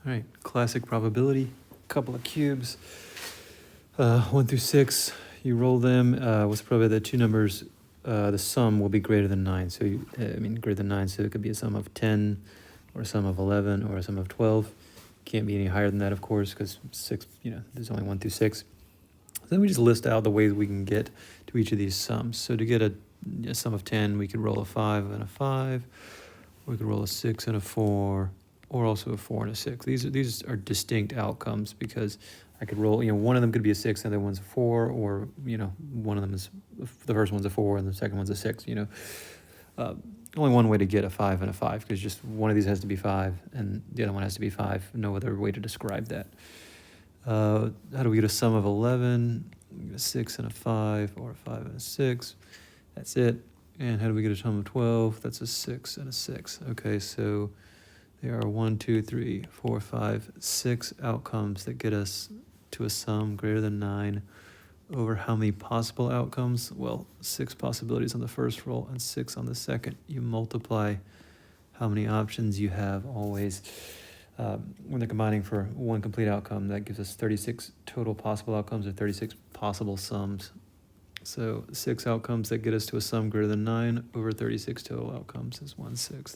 All right, classic probability, couple of cubes, 1 through 6, you roll them. What's the probability that two numbers, the sum will be greater than 9? So, greater than 9, so it could be a sum of 10, or a sum of 11, or a sum of 12. Can't be any higher than that, of course, because 6, there's only 1 through 6. Then we just list out the ways we can get to each of these sums. So to get a sum of 10, we could roll a 5 and a 5, or we could roll a 6 and a 4, or also a 4 and a 6. These are distinct outcomes because I could roll, one of them could be a 6, the other one's a 4, or, one of them is, the first one's a 4 and the second one's a 6, Only one way to get a 5 and a 5, because just one of these has to be 5 and the other one has to be 5. No other way to describe that. How do we get a sum of 11? We get a 6 and a 5, or a 5 and a 6. That's it. And how do we get a sum of 12? That's a 6 and a 6. Okay, so there are 1, 2, 3, 4, 5, 6 outcomes that get us to a sum greater than 9 over how many possible outcomes? Well, 6 possibilities on the first roll and 6 on the second. You multiply how many options you have always. When they're combining for one complete outcome, that gives us 36 total possible outcomes, or 36 possible sums. So 6 outcomes that get us to a sum greater than 9 over 36 total outcomes is 1/6.